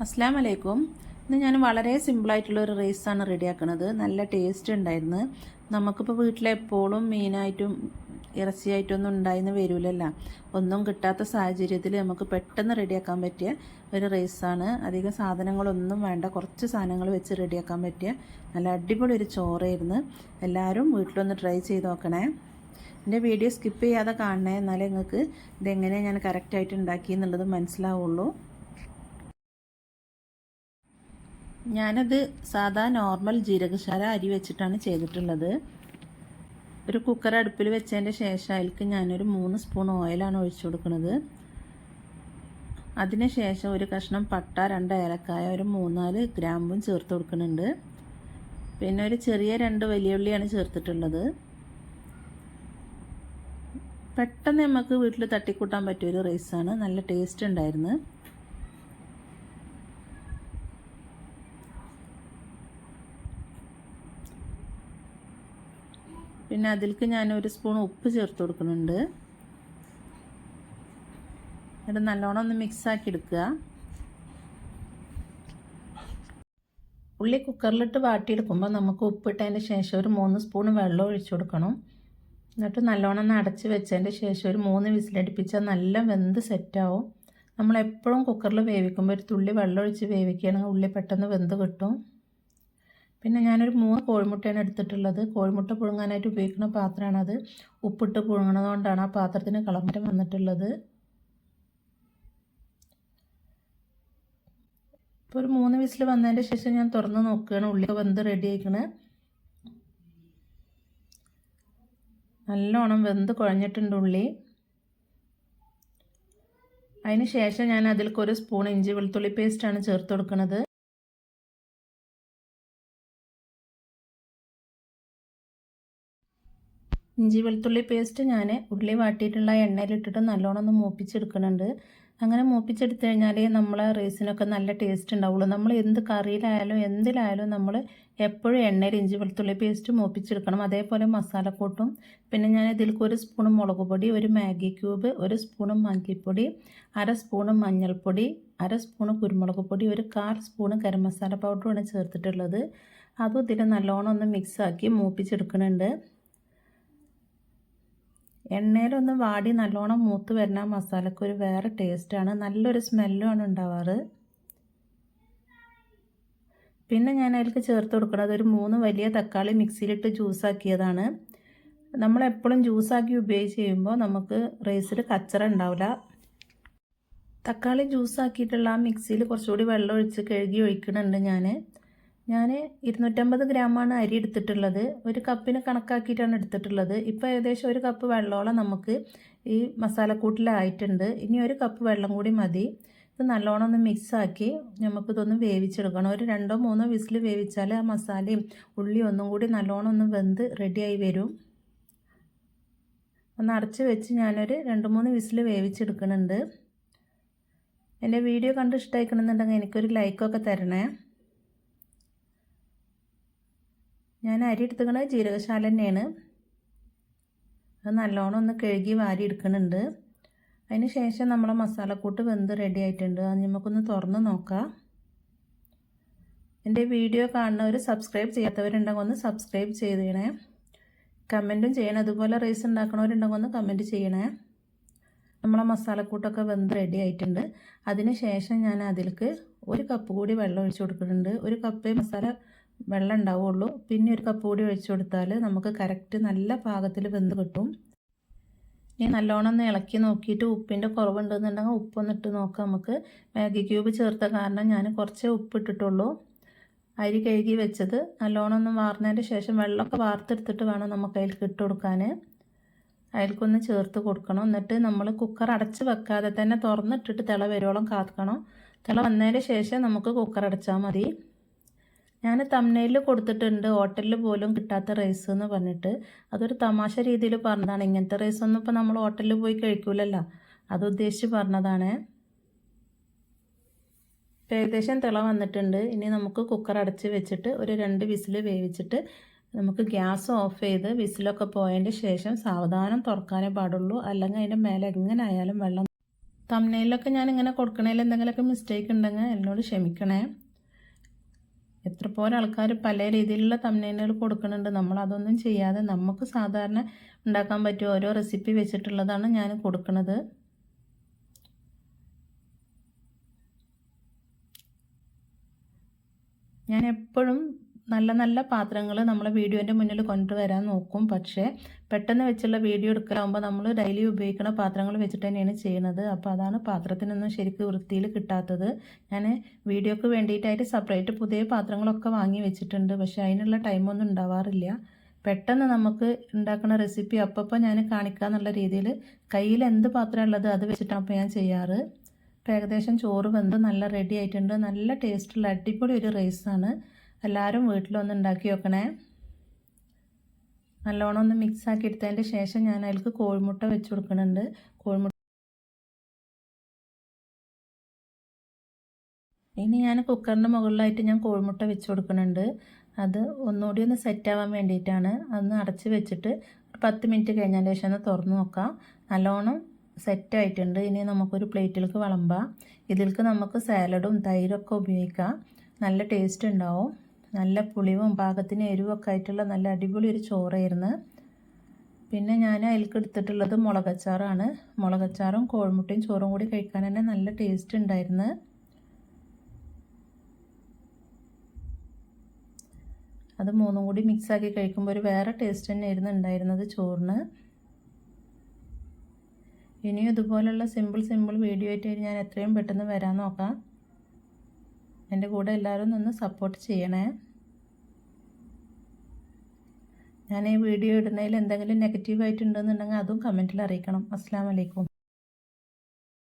അസ്സലാമു അലൈക്കും. ഇന്ന് ഞാൻ വളരെ സിമ്പിളായിട്ടുള്ളൊരു റൈസാണ് റെഡിയാക്കുന്നത്. നല്ല ടേസ്റ്റ് ഉണ്ടായിരുന്നു. നമുക്കിപ്പോൾ വീട്ടിലെപ്പോഴും മീനായിട്ടും ഇറച്ചിയായിട്ടൊന്നും ഉണ്ടായിന്ന് വരില്ലല്ലോ. ഒന്നും കിട്ടാത്ത സാഹചര്യത്തിൽ നമുക്ക് പെട്ടെന്ന് റെഡിയാക്കാൻ പറ്റിയ ഒരു റൈസാണ്. അധികം സാധനങ്ങളൊന്നും വേണ്ട, കുറച്ച് സാധനങ്ങൾ വെച്ച് റെഡിയാക്കാൻ പറ്റിയ നല്ല അടിപൊളി ഒരു ചോറായിരുന്നു. എല്ലാവരും വീട്ടിലൊന്ന് ട്രൈ ചെയ്ത് നോക്കണേ. എൻ്റെ വീഡിയോ സ്കിപ്പ് ചെയ്യാതെ കാണണേ, എന്നാലേ നിങ്ങൾക്ക് ഇതെങ്ങനെ ഞാൻ കറക്റ്റായിട്ട് ഉണ്ടാക്കി എന്നുള്ളത് മനസ്സിലാവുള്ളൂ. ഞാനത് സാധാ നോർമൽ ജീരകശാല അരി വെച്ചിട്ടാണ് ചെയ്തിട്ടുള്ളത്. ഒരു കുക്കർ അടുപ്പിൽ വെച്ചതിൻ്റെ ശേഷം അതിലേക്ക് ഞാനൊരു 3 സ്പൂൺ ഓയിലാണ് ഒഴിച്ചു കൊടുക്കുന്നത്. അതിന് ശേഷം ഒരു കഷ്ണം പട്ട, 2 ഏലക്കായ, ഒരു 3-4 ഗ്രാമ്പും ചേർത്ത് കൊടുക്കുന്നുണ്ട്. പിന്നെ ഒരു ചെറിയ 2 വലിയ ഉള്ളിയാണ് ചേർത്തിട്ടുള്ളത്. പെട്ടെന്ന് നമുക്ക് വീട്ടിൽ തട്ടിക്കൂട്ടാൻ പറ്റിയൊരു റൈസാണ്. നല്ല ടേസ്റ്റ് ഉണ്ടായിരുന്നു. പിന്നെ അതിലേക്ക് ഞാൻ 1 സ്പൂൺ ഉപ്പ് ചേർത്ത് കൊടുക്കുന്നുണ്ട്. എന്നിട്ട് നല്ലോണം ഒന്ന് മിക്സാക്കി എടുക്കുക. ഉള്ളി കുക്കറിലിട്ട് വാട്ടിയെടുക്കുമ്പോൾ നമുക്ക് ഉപ്പിട്ടതിന് ശേഷം ഒരു 3 സ്പൂൺ വെള്ളം ഒഴിച്ചു കൊടുക്കണം. എന്നിട്ട് നല്ലോണം ഒന്ന് അടച്ച് വെച്ചതിൻ്റെ ശേഷം ഒരു 3 വിസിലടുപ്പിച്ചാൽ നല്ല വെന്ത് സെറ്റാവും. നമ്മളെപ്പോഴും കുക്കറിൽ വേവിക്കുമ്പോൾ ഒരു തുള്ളി വെള്ളം ഒഴിച്ച് വേവിക്കുകയാണെങ്കിൽ ഉള്ളി പെട്ടെന്ന് വെന്ത് കിട്ടും. പിന്നെ ഞാനൊരു 3 കോഴിമുട്ടയാണ് എടുത്തിട്ടുള്ളത്. കോഴിമുട്ട പുഴുങ്ങാനായിട്ട് ഉപയോഗിക്കുന്ന പാത്രമാണത്. ഉപ്പിട്ട് പുഴുങ്ങണതുകൊണ്ടാണ് ആ പാത്രത്തിന് കളമരം വന്നിട്ടുള്ളത്. ഇപ്പോൾ ഒരു 3 വിസിൽ വന്നതിൻ്റെ ശേഷം ഞാൻ തുറന്ന് നോക്കുകയാണ്. ഉള്ളി വെന്ത് റെഡി ആയിക്കണ്. നല്ലോണം വെന്ത് കുഴഞ്ഞിട്ടുണ്ട് ഉള്ളി. അതിന് ശേഷം ഞാൻ അതിലേക്ക് 1 സ്പൂൺ ഇഞ്ചി വെളുത്തുള്ളി പേസ്റ്റാണ് ചേർത്ത് കൊടുക്കുന്നത്. ഇഞ്ചി വെളുത്തുള്ളി പേസ്റ്റ് ഞാൻ ഉള്ളി വാട്ടിയിട്ടുള്ള എണ്ണയിലിട്ടിട്ട് നല്ലോണം ഒന്ന് മൂപ്പിച്ചെടുക്കുന്നുണ്ട്. അങ്ങനെ മൂപ്പിച്ചെടുത്ത് കഴിഞ്ഞാൽ നമ്മളെ റൈസിനൊക്കെ നല്ല ടേസ്റ്റ് ഉണ്ടാവുള്ളൂ. നമ്മൾ എന്ത് കറിയിലായാലും എന്തിലായാലും നമ്മൾ എപ്പോഴും എണ്ണയിൽ ഇഞ്ചി വെളുത്തുള്ളി പേസ്റ്റ് മൂപ്പിച്ചെടുക്കണം. അതേപോലെ മസാലക്കൂട്ടും. പിന്നെ ഞാൻ ഇതിലേക്ക് 1 സ്പൂൺ മുളക് പൊടി, 1 മാഗി ക്യൂബ്, 1 സ്പൂൺ മല്ലിപ്പൊടി, 1/2 സ്പൂൺ മഞ്ഞൾപ്പൊടി, 1/2 സ്പൂൺ കുരുമുളക് പൊടി, 1/4 സ്പൂൺ ഗരം മസാല പൗഡറുമാണ് ചേർത്തിട്ടുള്ളത്. അതും ഇതിൽ നല്ലോണം ഒന്ന് മിക്സാക്കി മൂപ്പിച്ചെടുക്കുന്നുണ്ട്. എണ്ണയിലൊന്ന് വാടി നല്ലോണം മൂത്ത് വരുന്ന മസാലയ്ക്ക് ഒരു വേറെ ടേസ്റ്റാണ്, നല്ലൊരു സ്മെല്ലുമാണ് ഉണ്ടാവാറ്. പിന്നെ ഞാൻ അതിലേക്ക് ചേർത്ത് കൊടുക്കുന്നത് ഒരു 3 വലിയ തക്കാളി മിക്സിയിലിട്ട് ജ്യൂസാക്കിയതാണ്. നമ്മളെപ്പോഴും ജ്യൂസാക്കി ഉപയോഗിച്ച് ചെയ്യുമ്പോൾ നമുക്ക് റൈസിൽ കച്ചറ ഉണ്ടാവില്ല. തക്കാളി ജ്യൂസാക്കിയിട്ടുള്ള ആ മിക്സിയിൽ കുറച്ചുകൂടി വെള്ളം ഒഴിച്ച് കഴുകി ഒഴിക്കുന്നുണ്ട്. ഞാൻ 250 ഗ്രാമാണ് അരി എടുത്തിട്ടുള്ളത്. 1 കപ്പിന് കണക്കാക്കിയിട്ടാണ് എടുത്തിട്ടുള്ളത്. ഇപ്പോൾ ഏകദേശം 1 കപ്പ് വെള്ളമോളം നമുക്ക് ഈ മസാലക്കൂട്ടിലായിട്ടുണ്ട്. ഇനി 1 കപ്പ് വെള്ളം കൂടി മതി. ഇത് നല്ലോണം ഒന്ന് മിക്സാക്കി നമുക്കിതൊന്ന് വേവിച്ചെടുക്കണം. ഒരു 2-3 വിസിൽ വേവിച്ചാൽ ആ മസാലയും ഉള്ളിയും ഒന്നും കൂടി നല്ലോണം ഒന്ന് വെന്ത് റെഡിയായി വരും. ഒന്ന് അടച്ച് വെച്ച് ഞാനൊരു 2-3 വിസിൽ വേവിച്ചെടുക്കുന്നുണ്ട്. എൻ്റെ വീഡിയോ കണ്ട് ഇഷ്ടമായിക്കണമെന്നുണ്ടെങ്കിൽ എനിക്കൊരു ലൈക്കൊക്കെ തരണേ. ഞാൻ അരി എടുത്തുകൊണ്ട് ജീരകശാല തന്നെയാണ്. അത് നല്ലോണം ഒന്ന് കഴുകി വാരി എടുക്കുന്നുണ്ട്. അതിന് ശേഷം നമ്മളെ മസാലക്കൂട്ട് വെന്ത് റെഡി ആയിട്ടുണ്ട്. അത് നമുക്കൊന്ന് തുറന്ന് നോക്കാം. എൻ്റെ വീഡിയോ കാണുന്നവർ സബ്സ്ക്രൈബ് ചെയ്യാത്തവരുണ്ടെങ്കിൽ ഒന്ന് സബ്സ്ക്രൈബ് ചെയ്യണേ. കമൻറ്റും ചെയ്യണേ. അതുപോലെ റൈസ് ഉണ്ടാക്കണവരുണ്ടെങ്കിൽ ഒന്ന് കമൻറ്റ് ചെയ്യണേ. നമ്മളെ മസാലക്കൂട്ടൊക്കെ വെന്ത് റെഡി ആയിട്ടുണ്ട്. അതിന് ശേഷം ഞാൻ അതിലേക്ക് 1 കപ്പ് കൂടി വെള്ളം ഒഴിച്ച് കൊടുക്കുന്നുണ്ട്. 1 കപ്പ് മസാല വെള്ളം ഉണ്ടാവുള്ളൂ. പിന്നെ 1 കപ്പ് കൂടി ഒഴിച്ചു കൊടുത്താൽ നമുക്ക് കറക്റ്റ് നല്ല പാകത്തിൽ വെന്ത് കിട്ടും. ഇനി നല്ലോണം ഒന്ന് ഇളക്കി നോക്കിയിട്ട് ഉപ്പിൻ്റെ കുറവുണ്ടെന്നുണ്ടെങ്കിൽ ഉപ്പൊന്നിട്ട് നോക്കാം. നമുക്ക് മാഗി ക്യൂബ് ചേർത്ത കാരണം ഞാൻ കുറച്ചേ ഉപ്പിട്ടിട്ടുള്ളൂ. അരി കഴുകി വെച്ചത് നല്ലോണം ഒന്ന് വാർന്നതിൻ്റെ ശേഷം വെള്ളമൊക്കെ വാർത്തെടുത്തിട്ട് വേണം നമുക്ക് അതിലേക്ക് ഇട്ട് കൊടുക്കാൻ. അതിലേക്കൊന്ന് ചേർത്ത് കൊടുക്കണം. എന്നിട്ട് നമ്മൾ കുക്കർ അടച്ച് വെക്കാതെ തന്നെ തുറന്നിട്ടിട്ട് തിള വരുവോളം കാക്കണം. തിള വന്നതിന് ശേഷം നമുക്ക് കുക്കർ അടച്ചാൽ മതി. ഞാൻ തംബ്നെയിലിൽ കൊടുത്തിട്ടുണ്ട് ഹോട്ടലിൽ പോലും കിട്ടാത്ത റൈസ് എന്ന് പറഞ്ഞിട്ട്. അതൊരു തമാശ രീതിയിൽ പറഞ്ഞതാണ്. ഇങ്ങനത്തെ റൈസൊന്നും ഇപ്പോൾ നമ്മൾ ഹോട്ടലിൽ പോയി കഴിക്കൂലല്ലോ, അത് ഉദ്ദേശിച്ച് പറഞ്ഞതാണ്. ഏകദേശം തിള വന്നിട്ടുണ്ട്. ഇനി നമുക്ക് കുക്കർ അടച്ച് വെച്ചിട്ട് ഒരു 2 വിസിൽ വേവിച്ചിട്ട് നമുക്ക് ഗ്യാസ് ഓഫ് ചെയ്ത് വിസിലൊക്കെ പോയതിൻ്റെ ശേഷം സാവധാനം തുറക്കാനേ പാടുള്ളൂ. അല്ലെങ്കിൽ അതിൻ്റെ മേലെ എങ്ങനെ ആയാലും വെള്ളം തംബ്നെയിലൊക്കെ ഞാൻ ഇങ്ങനെ കൊടുക്കണതിൽ എന്തെങ്കിലുമൊക്കെ മിസ്റ്റേക്ക് ഉണ്ടെങ്കിൽ എന്നോട് ക്ഷമിക്കണേ. എത്ര പോലെ ആൾക്കാർ പല രീതിയിലുള്ള തംബ്നെയിലുകൾ കൊടുക്കുന്നുണ്ട്. നമ്മൾ അതൊന്നും ചെയ്യാതെ നമുക്ക് സാധാരണ ഉണ്ടാക്കാൻ പറ്റിയ ഓരോ റെസിപ്പി വെച്ചിട്ടുള്ളതാണ് ഞാൻ കൊടുക്കുന്നത്. ഞാൻ എപ്പോഴും നല്ല നല്ല പാത്രങ്ങൾ നമ്മളെ വീഡിയോൻ്റെ മുന്നിൽ കൊണ്ടുവരാൻ നോക്കും. പക്ഷേ പെട്ടെന്ന് വെച്ചുള്ള വീഡിയോ എടുക്കലാകുമ്പോൾ നമ്മൾ ഡെയിലി ഉപയോഗിക്കുന്ന പാത്രങ്ങൾ വെച്ചിട്ട് തന്നെയാണ് ചെയ്യുന്നത്. അപ്പോൾ അതാണ് പാത്രത്തിനൊന്നും ശരിക്കും വൃത്തിയിൽ കിട്ടാത്തത്. ഞാൻ വീഡിയോക്ക് വേണ്ടിയിട്ടായിട്ട് സെപ്പറേറ്റ് പുതിയ പാത്രങ്ങളൊക്കെ വാങ്ങി വെച്ചിട്ടുണ്ട്. പക്ഷേ അതിനുള്ള ടൈമൊന്നും ഉണ്ടാവാറില്ല. പെട്ടെന്ന് നമുക്ക് ഉണ്ടാക്കുന്ന റെസിപ്പി അപ്പോൾ ഞാൻ കാണിക്കാന്നുള്ള രീതിയിൽ കയ്യിൽ എന്ത് പാത്രം ഉള്ളത് അത് വെച്ചിട്ടാണ് അപ്പോൾ ഞാൻ ചെയ്യാറ്. ഇപ്പോൾ ഏകദേശം ചോറ് വെന്ത് നല്ല റെഡി ആയിട്ടുണ്ട്. നല്ല ടേസ്റ്റുള്ള അടിപൊളി ഒരു റൈസാണ്. എല്ലാവരും വീട്ടിലൊന്ന് ഉണ്ടാക്കി വെക്കണേ. നല്ലോണം ഒന്ന് മിക്സ് ആക്കി എടുത്തതിൻ്റെ ശേഷം ഞാൻ അതിലേക്ക് കോഴിമുട്ട വെച്ച് കൊടുക്കുന്നുണ്ട്. ഇനി ഞാൻ കുക്കറിൻ്റെ മുകളിലായിട്ട് ഞാൻ കോഴിമുട്ട വെച്ച് കൊടുക്കുന്നുണ്ട്. അത് ഒന്നുകൂടി ഒന്ന് സെറ്റ് ആവാൻ വേണ്ടിയിട്ടാണ്. അതൊന്ന് അടച്ച് വെച്ചിട്ട് 10 മിനിറ്റ് കഴിഞ്ഞതിന് ശേഷം ഒന്ന് തുറന്ന് നോക്കാം. നല്ലോണം സെറ്റായിട്ടുണ്ട്. ഇനി നമുക്കൊരു പ്ലേറ്റിലേക്ക് വിളമ്പാം. ഇതിലേക്ക് നമുക്ക് സാലഡും തൈരൊക്കെ ഉപയോഗിക്കാം. നല്ല ടേസ്റ്റ് ഉണ്ടാവും. നല്ല പുളിവും പാകത്തിന് എരിവൊക്കെ ആയിട്ടുള്ള നല്ല അടിപൊളി ഒരു ചോറായിരുന്നു. പിന്നെ ഞാൻ അതിലേക്ക് എടുത്തിട്ടുള്ളത് മുളകച്ചാറാണ്. മുളകച്ചാറും കോഴിമുട്ടയും ചോറും കൂടി കഴിക്കാൻ തന്നെ നല്ല ടേസ്റ്റ് ഉണ്ടായിരുന്നു. അത് മൂന്നും കൂടി മിക്സാക്കി കഴിക്കുമ്പോൾ ഒരു വേറെ ടേസ്റ്റ് തന്നെയായിരുന്നു ഉണ്ടായിരുന്നത് ചോറിന്. ഇനിയും ഇതുപോലുള്ള സിമ്പിൾ വീഡിയോ ആയിട്ട് ഞാൻ എത്രയും പെട്ടെന്ന് വരാൻ നോക്കാം. എൻ്റെ കൂടെ എല്ലാവരും ഒന്ന് സപ്പോർട്ട് ചെയ്യണേ. ഞാൻ ഈ വീഡിയോ ഇടുന്നതിൽ എന്തെങ്കിലും നെഗറ്റീവായിട്ടുണ്ടെന്നുണ്ടെങ്കിൽ അതും കമൻറ്റിൽ അറിയിക്കണം. അസ്സലാമു അലൈക്കും.